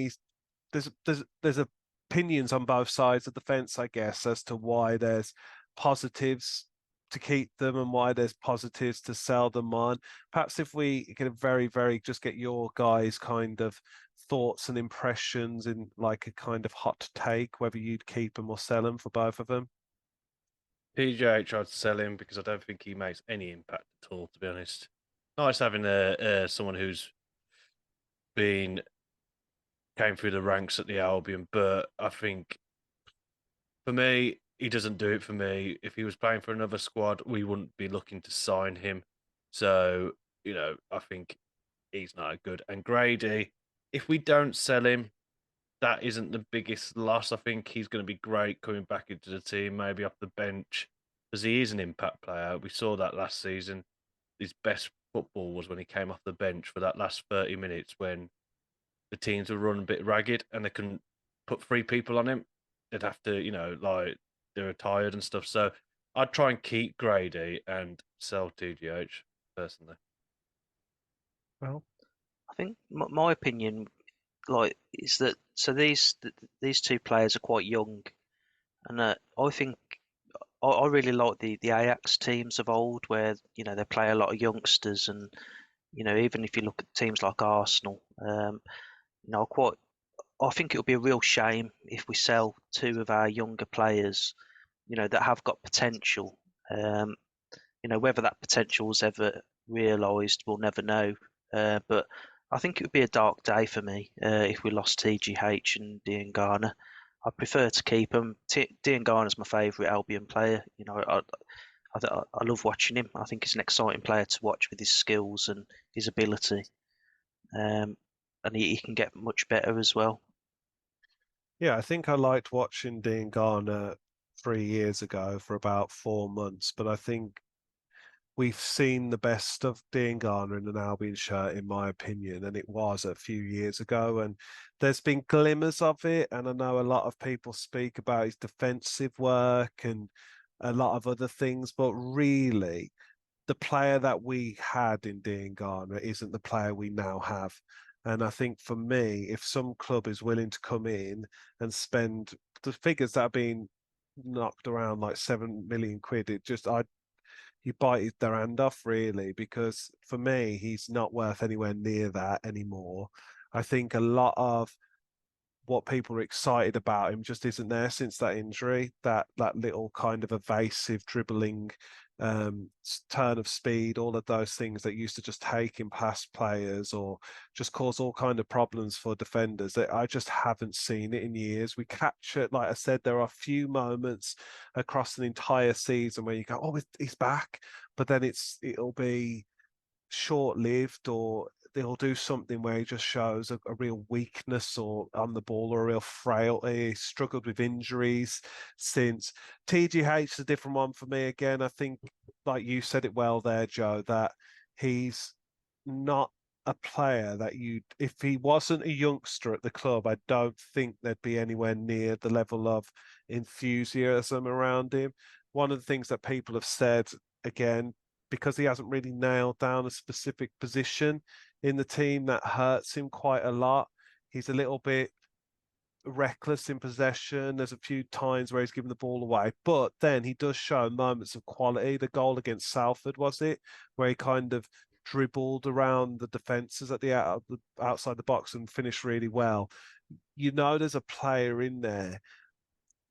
there's opinions on both sides of the fence, I guess, as to why there's positives to keep them and why there's positives to sell them on. Perhaps if we can just get your guys' kind of thoughts and impressions in like a kind of hot take, whether you'd keep them or sell them for both of them. PJ tried to sell him because I don't think he makes any impact at all. To be honest, nice having someone who's been came through the ranks at the Albion, but I think for me, he doesn't do it for me. If he was playing for another squad, we wouldn't be looking to sign him. So, I think he's not good. And Grady, if we don't sell him, that isn't the biggest loss. I think he's going to be great coming back into the team, maybe off the bench, because he is an impact player. We saw that last season. His best football was when he came off the bench for that last 30 minutes when the teams were running a bit ragged and they couldn't put three people on him. They'd have to, like they were tired and stuff. So I'd try and keep Grady and sell TGH personally. Well, I think my opinion, like, is that so these two players are quite young, and I think I really like the Ajax teams of old, where they play a lot of youngsters, and even if you look at teams like Arsenal, quite I think it would be a real shame if we sell two of our younger players, that have got potential. Um, whether that potential was ever realised, we'll never know. But I think it would be a dark day for me if we lost TGH and Diangana. I prefer to keep him. Diangana's my favourite Albion player. I love watching him. I think he's an exciting player to watch with his skills and his ability. And he can get much better as well. yeah, I think I liked watching Dean Garner 3 years ago for about 4 months, but I think we've seen the best of Dean Garner in an Albion shirt, in my opinion, and it was a few years ago. And there's been glimmers of it, and I know a lot of people speak about his defensive work and a lot of other things, but really, the player that we had in Dean Garner isn't the player we now have. And I think for me, if some club is willing to come in and spend the figures that have been knocked around like 7 million quid, it just you bite their hand off really, because for me, he's not worth anywhere near that anymore. I think a lot of what people are excited about him just isn't there since that injury. That little kind of evasive dribbling, turn of speed, all of those things that used to just take him past players or just cause all kind of problems for defenders. That I just haven't seen it in years. We capture, like I said, there are a few moments across an entire season where you go, "Oh, he's back," but then it'll be short-lived, or they'll do something where he just shows a real weakness or on the ball or a real frailty. He struggled with injuries since. TGH is a different one for me again. I think, like you said it well there, Joe, that he's not a player that if he wasn't a youngster at the club, I don't think there'd be anywhere near the level of enthusiasm around him. One of the things that people have said, again, because he hasn't really nailed down a specific position in the team, that hurts him quite a lot. He's a little bit reckless in possession. There's a few times where he's given the ball away, but then he does show moments of quality. The goal against Salford, was it, where he kind of dribbled around the defences at the outside the box and finished really well. You know, there's a player in there.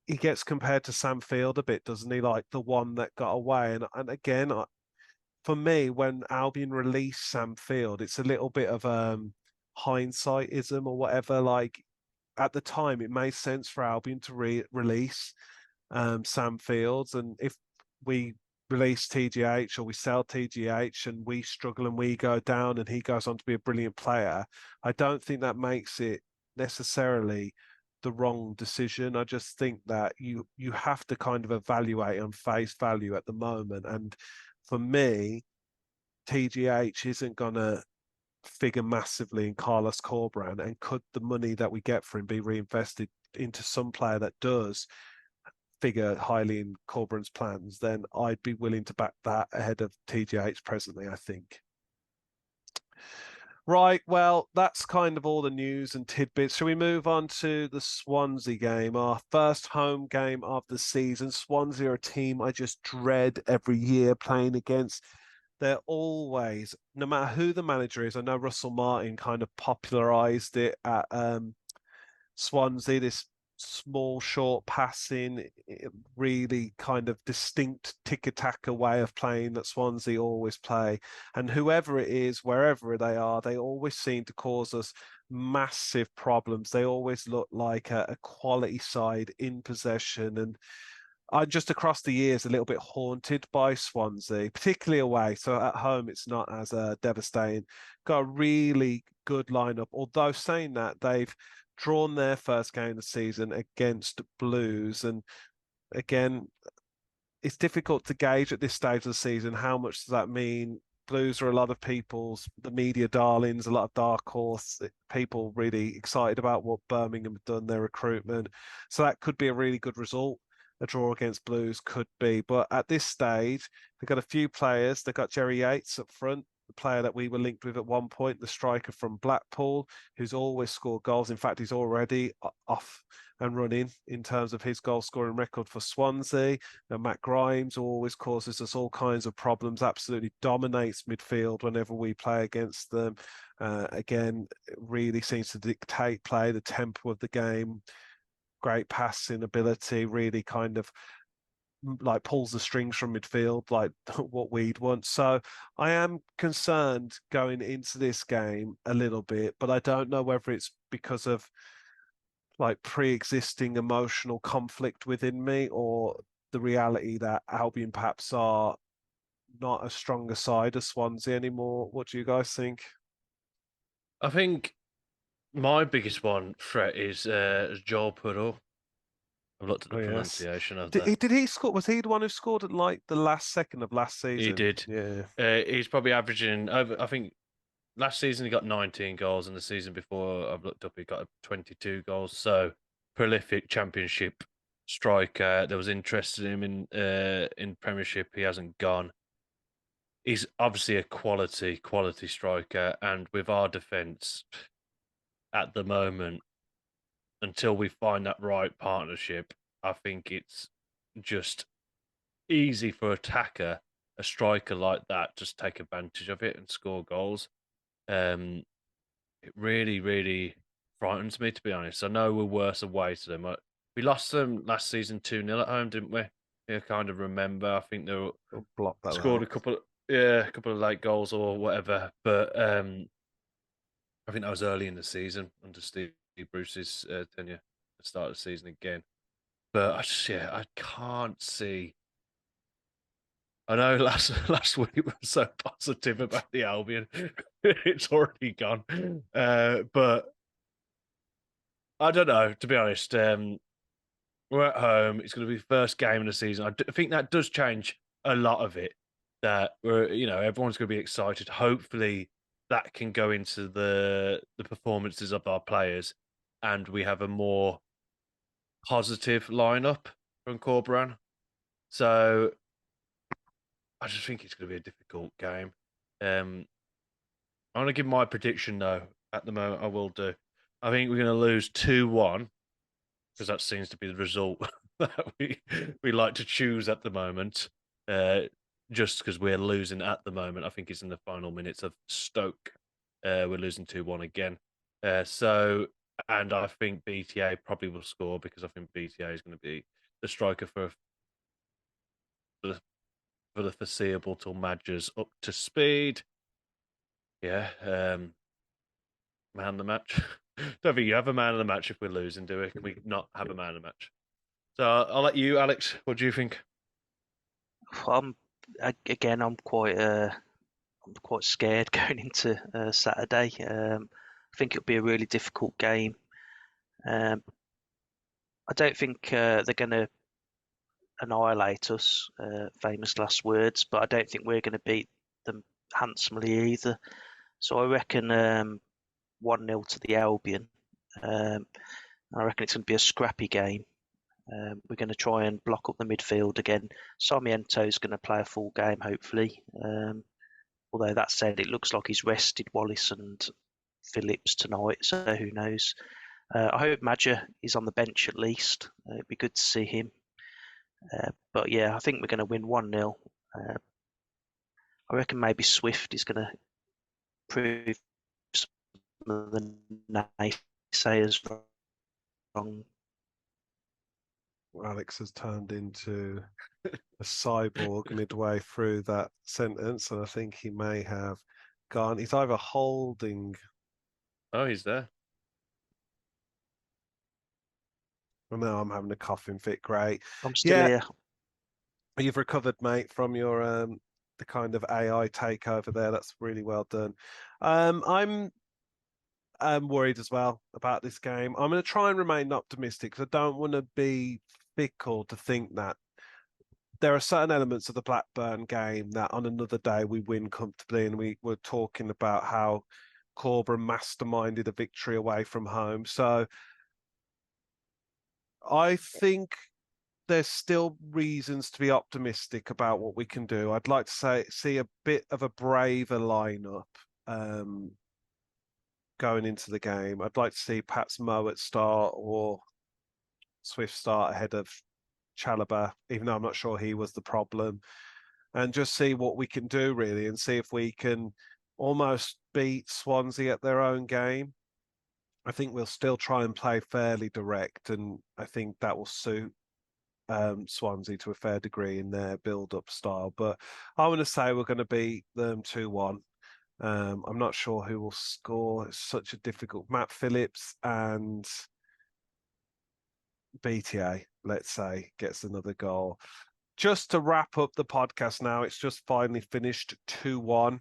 He gets compared to Sam Field a bit, doesn't he? Like the one that got away. And again, for me, when Albion released Sam Field, it's a little bit of hindsightism or whatever. Like at the time, it made sense for Albion to release Sam Fields, and if we release TGH or we sell TGH and we struggle and we go down and he goes on to be a brilliant player, I don't think that makes it necessarily the wrong decision. I just think that you have to kind of evaluate on face value at the moment. And for me, TGH isn't going to figure massively in Carlos Corberan. And could the money that we get for him be reinvested into some player that does figure highly in Corberan's plans, then I'd be willing to back that ahead of TGH presently, I think. Right, well, that's kind of all the news and tidbits. Shall we move on to the Swansea game, our first home game of the season? Swansea are a team I just dread every year playing against. They're always, no matter who the manager is, I know Russell Martin kind of popularised it at Swansea, this small, short passing, really kind of distinct tiki-taka way of playing that Swansea always play. And whoever it is, wherever they are, they always seem to cause us massive problems. They always look like a quality side in possession. And I'm just across the years a little bit haunted by Swansea, particularly away. So at home, it's not as devastating. Got a really good lineup. Although saying that, they've drawn their first game of the season against Blues. And again, it's difficult to gauge at this stage of the season how much does that mean. Blues are a lot of the media darlings, a lot of dark horse people really excited about what Birmingham have done, their recruitment. So that could be a really good result. A draw against Blues could be. But at this stage, they've got a few players. They've got Jerry Yates up front, the player that we were linked with at one point, the striker from Blackpool, who's always scored goals. In fact, he's already off and running in terms of his goal scoring record for Swansea. Now, Matt Grimes always causes us all kinds of problems, absolutely dominates midfield whenever we play against them. Again, really seems to dictate play, the tempo of the game. Great passing ability, really kind of like pulls the strings from midfield, like what we'd want. So I am concerned going into this game a little bit, but I don't know whether it's because of like pre-existing emotional conflict within me or the reality that Albion perhaps are not as strong a side as Swansea anymore. What do you guys think? I think my biggest threat is Joel Puddle. I've looked at the pronunciation of that. Did he score? Was he the one who scored at like the last second of last season? He did. Yeah. He's probably averaging over. I think last season he got 19 goals, and the season before I've looked up, he got 22 goals. So prolific Championship striker. There was interest in him in Premiership. He hasn't gone. He's obviously a quality striker, and with our defence at the moment, until we find that right partnership, I think it's just easy for a striker like that, just take advantage of it and score goals. It really, really frightens me, to be honest. I know we're worse away to them. We lost them last season 2-0 at home, didn't we? I kind of remember. I think they were scored a couple of late goals or whatever. But I think that was early in the season under Steve Bruce's tenure at the start of the season again. But I can't see. I know last week was so positive about the Albion. It's already gone. But I don't know, to be honest. We're at home. It's going to be the first game of the season. I think that does change a lot of it. That everyone's going to be excited. Hopefully, that can go into the performances of our players, and we have a more positive lineup from Corberan. So I just think it's going to be a difficult game. I'm going to give my prediction though. At the moment, I will do. I think we're going to lose 2-1 because that seems to be the result that we like to choose at the moment. Just because we're losing at the moment, I think it's in the final minutes of Stoke. We're losing 2-1 again. And I think BTA probably will score because I think BTA is going to be the striker for the foreseeable till Madger's up to speed. Yeah, man of the match. Don't think you have a man of the match if we're losing, do we? Can we not have a man of the match? So I'll let you, Alex. What do you think? I'm quite scared going into Saturday. I think it'll be a really difficult game. I don't think they're going to annihilate us, famous last words, but I don't think we're going to beat them handsomely either. So I reckon 1-0 to the Albion. I reckon it's going to be a scrappy game. We're going to try and block up the midfield again. Sarmiento's going to play a full game, hopefully. Although that said, it looks like he's rested Wallace and Phillips tonight, so who knows. I hope Madger is on the bench at least. It'd be good to see him. But yeah, I think we're going to win 1-0. I reckon maybe Swift is going to prove some of the naysayers wrong. Alex has turned into a cyborg midway through that sentence, and I think he may have gone. He's either holding. Oh, he's there. Well, no, I'm having a coughing fit. Great. I'm still here. You've recovered, mate, from your the kind of AI takeover there. That's really well done. I'm worried as well about this game. I'm going to try and remain optimistic because I don't want to be fickle to think that there are certain elements of the Blackburn game that on another day we win comfortably, and we were talking about how Corberan masterminded a victory away from home. So I think there's still reasons to be optimistic about what we can do. I'd like to see a bit of a braver lineup going into the game. I'd like to see perhaps Mowat start or Swift start ahead of Chalobah, even though I'm not sure he was the problem, and just see what we can do really, and see if we can almost beat Swansea at their own game. I think we'll still try and play fairly direct, and I think that will suit Swansea to a fair degree in their build-up style. But I want to say we're going to beat them 2-1. I'm not sure who will score. It's such a difficult. Matt Phillips and BTA, let's say, gets another goal. Just to wrap up the podcast now, it's just finally finished 2-1.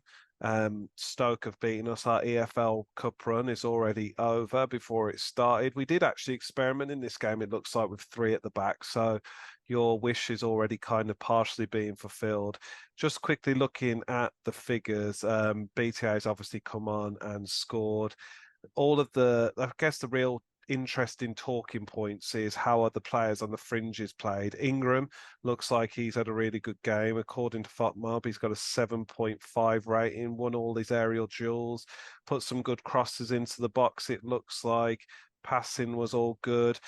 Stoke have beaten us. Our EFL Cup run is already over before it started. We did actually experiment in this game, it looks like, with 3 at the back. So your wish is already kind of partially being fulfilled. Just quickly looking at the figures, BTA has obviously come on and scored. I guess the real interesting talking points is how are the players on the fringes played. Ingram looks like he's had a really good game. According to FOTMob, he's got a 7.5 rating, won all his aerial duels, put some good crosses into the box, it looks like. Passing was all good.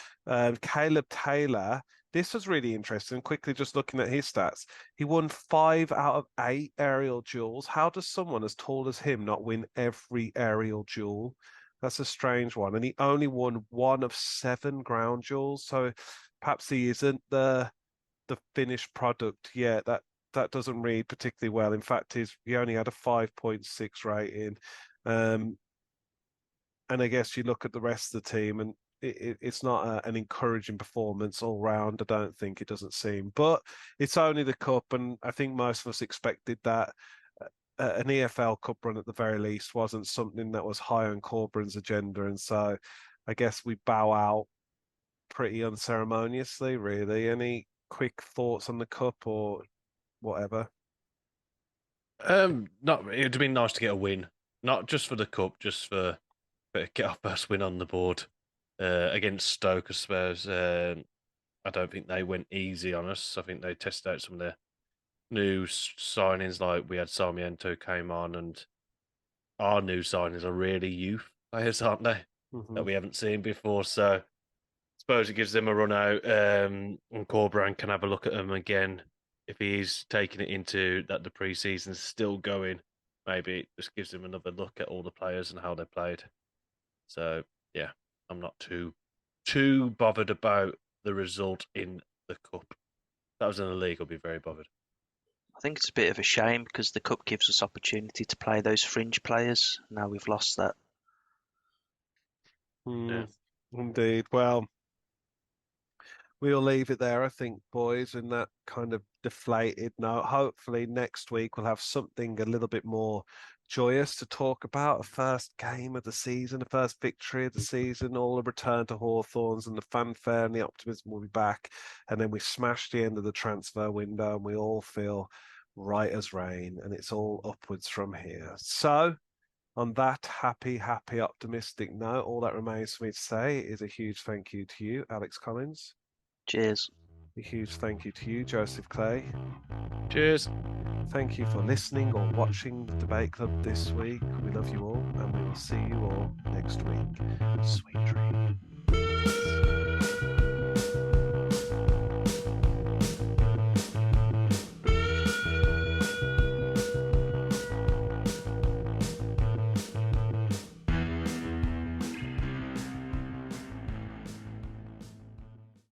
Caleb Taylor, this was really interesting. Quickly just looking at his stats, he won 5 out of 8 aerial duels. How does someone as tall as him not win every aerial duel? That's a strange one. And he only won 1 of 7 ground duels. So perhaps he isn't the finished product yet. That doesn't read particularly well. In fact, he only had a 5.6 rating. And I guess you look at the rest of the team and it's not an encouraging performance all round. I don't think, it doesn't seem. But it's only the cup, and I think most of us expected that. An EFL Cup run at the very least wasn't something that was high on Corberan's agenda, and so I guess we bow out pretty unceremoniously. Really, any quick thoughts on the cup or whatever? Not. It'd have been nice to get a win, not just for the cup, just for get our first win on the board against Stoke. I suppose. I don't think they went easy on us. I think they tested out some of their new signings, like we had Sarmiento came on, and our new signings are really youth players, aren't they? That we haven't seen before. So I suppose it gives them a run out, and Corberan can have a look at them again. If he's taking it into that the pre-season's still going, maybe it just gives him another look at all the players and how they played. So yeah, I'm not too bothered about the result in the cup. If that was in the league, I'd be very bothered. I think it's a bit of a shame because the cup gives us opportunity to play those fringe players. Now we've lost that. Yeah. Indeed. Well, we'll leave it there, I think, boys, in that kind of deflated note. Hopefully, next week we'll have something a little bit more joyous to talk about. A first game of the season, a first victory of the season, all a return to Hawthorns, and the fanfare and the optimism will be back. And then we smash the end of the transfer window and we all feel right as rain, and it's all upwards from here. So, on that happy, optimistic note, all that remains for me to say is a huge thank you to you, Alex Collins. Cheers. A huge thank you to you, Joseph Clay. Cheers. Thank you for listening or watching the Debate Club this week. We love you all, and we will see you all next week. Sweet dreams.